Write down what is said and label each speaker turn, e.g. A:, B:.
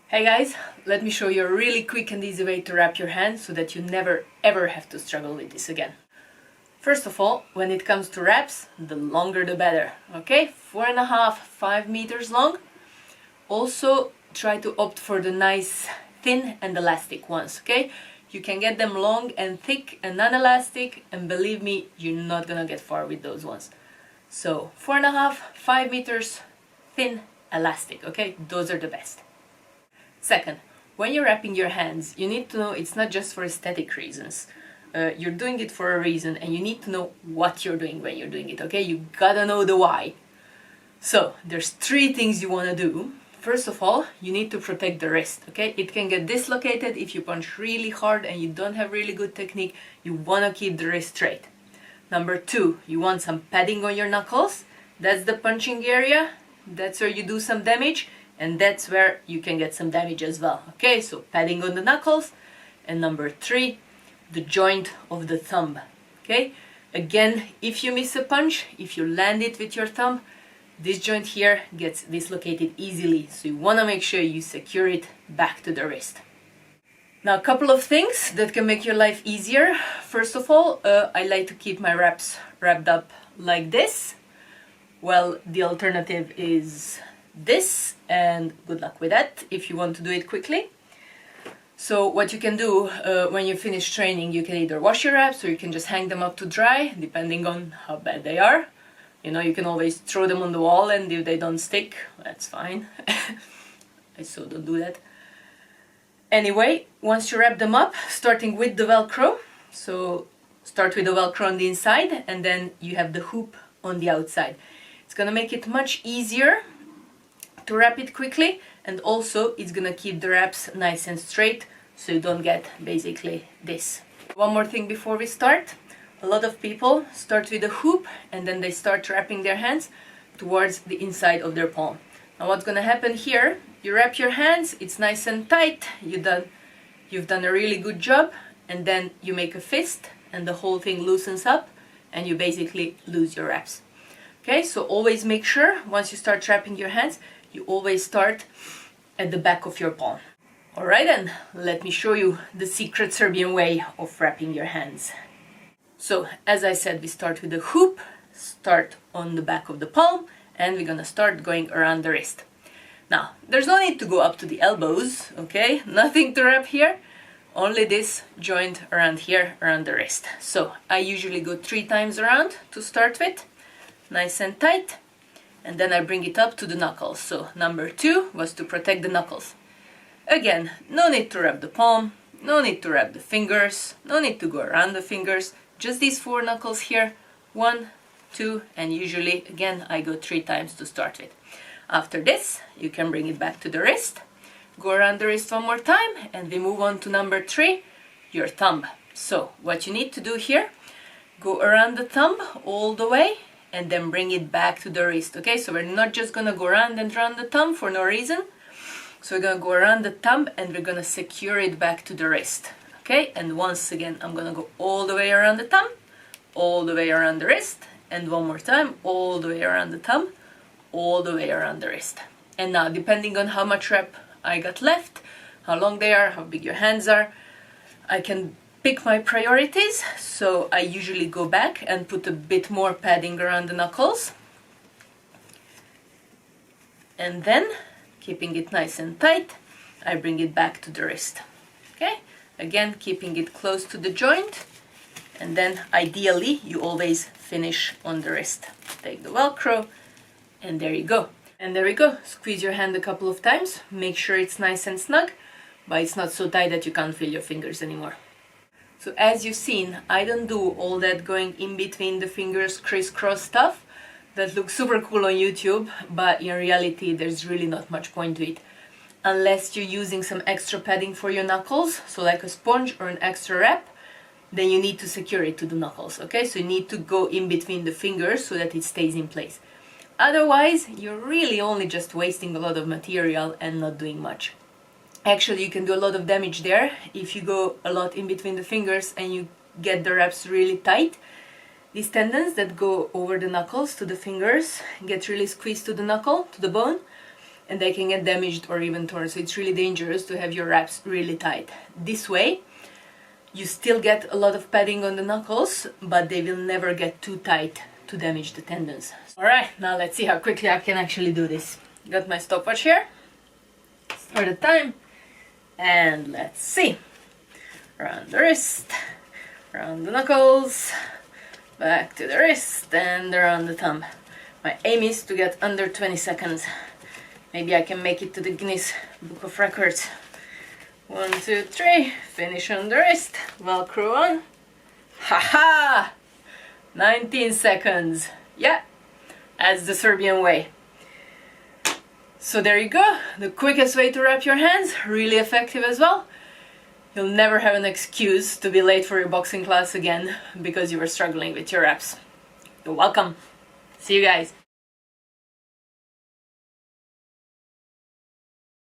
A: Hey guys, let me show you a really quick and easy way to wrap your hand so that you never ever have to struggle with this again. First of all, when it comes to wraps, the longer the better, okay? 4.5, 5 meters long. Also, try to opt for the nice thin and elastic ones, okay? You can get them long and thick and non-elastic, and believe me, you're not gonna get far with those ones. So 4.5, 5 meters, thin, elastic, okay? Those are the best. Second, when you're wrapping your hands, you need to know it's not just for aesthetic reasons. You're doing it for a reason, and you need to know what you're doing when you're doing it, okay? You gotta know the why. So, there's 3 things you wanna do. First of all, you need to protect the wrist, okay? It can get dislocated if you punch really hard and you don't have really good technique. You wanna keep the wrist straight. Number 2, you want some padding on your knuckles. That's the punching area. That's where you do some damage. And that's where you can get some damage as well. Okay, so padding on the knuckles. And number 3, the joint of the thumb. Okay, again, if you miss a punch, if you land it with your thumb, this joint here gets dislocated easily. So you want to make sure you secure it back to the wrist. Now, a couple of things that can make your life easier. First of all, I like to keep my wraps wrapped up like this. Well, the alternative is this, and good luck with that if you want to do it quickly. So what you can do when you finish training, you can either wash your wraps or you can just hang them up to dry, depending on how bad they are. You know, you can always throw them on the wall, and if they don't stick, that's fine. I so don't do that. Anyway, once you wrap them up, starting with the Velcro, so start with the Velcro on the inside, and then you have the hoop on the outside. It's gonna make it much easier to wrap it quickly, and also it's gonna keep the wraps nice and straight so you don't get basically this. One more thing before we start. A lot of people start with a hoop and then they start wrapping their hands towards the inside of their palm. Now what's gonna happen here, you wrap your hands, it's nice and tight, you've done a really good job, and then you make a fist and the whole thing loosens up and you basically lose your wraps. Okay, so always make sure once you start wrapping your hands, you always start at the back of your palm. Alright then, let me show you the secret Serbian way of wrapping your hands. So, as I said, we start with the hoop, start on the back of the palm, and we're gonna start going around the wrist. Now, there's no need to go up to the elbows, okay? Nothing to wrap here, only this joint around here, around the wrist. So, I usually go 3 times around to start with, nice and tight. And then I bring it up to the knuckles. So number 2 was to protect the knuckles. Again, no need to wrap the palm, no need to wrap the fingers, no need to go around the fingers, just these 4 knuckles here, 1, 2, and usually, again, I go 3 times to start with. After this, you can bring it back to the wrist, go around the wrist 1 more time, and we move on to number 3, your thumb. So what you need to do here, go around the thumb all the way, and then bring it back to the wrist, okay? So we're not just gonna go around and around the thumb for no reason. So we're gonna go around the thumb and we're gonna secure it back to the wrist, okay? And once again, I'm gonna go all the way around the thumb, all the way around the wrist, and one more time, all the way around the thumb, all the way around the wrist. And now, depending on how much rep I got left, how long they are, how big your hands are, I can pick my priorities. So I usually go back and put a bit more padding around the knuckles, and then keeping it nice and tight, I bring it back to the wrist. Okay, again keeping it close to the joint, and then ideally you always finish on the wrist. Take the Velcro, and there you go. And there we go. Squeeze your hand a couple of times, make sure it's nice and snug, but it's not so tight that you can't feel your fingers anymore. So as you've seen, I don't do all that going in between the fingers crisscross stuff. That looks super cool on YouTube, but in reality there's really not much point to it. Unless you're using some extra padding for your knuckles, so like a sponge or an extra wrap, then you need to secure it to the knuckles, okay? So you need to go in between the fingers so that it stays in place. Otherwise, you're really only just wasting a lot of material and not doing much. Actually, you can do a lot of damage there if you go a lot in between the fingers and you get the wraps really tight. These tendons that go over the knuckles to the fingers get really squeezed to the knuckle, to the bone, and they can get damaged or even torn. So it's really dangerous to have your wraps really tight. This way, you still get a lot of padding on the knuckles, but they will never get too tight to damage the tendons. Alright, now let's see how quickly I can actually do this. Got my stopwatch here. Start the time. And let's see. Around the wrist, around the knuckles, back to the wrist, and around the thumb. My aim is to get under 20 seconds. Maybe I can make it to the Guinness Book of Records. 1, 2, 3, finish on the wrist, Velcro on. Haha! 19 seconds. Yeah, that's the Serbian way. So there you go, the quickest way to wrap your hands, really effective as well. You'll never have an excuse to be late for your boxing class again because you were struggling with your wraps. You're welcome. See you guys.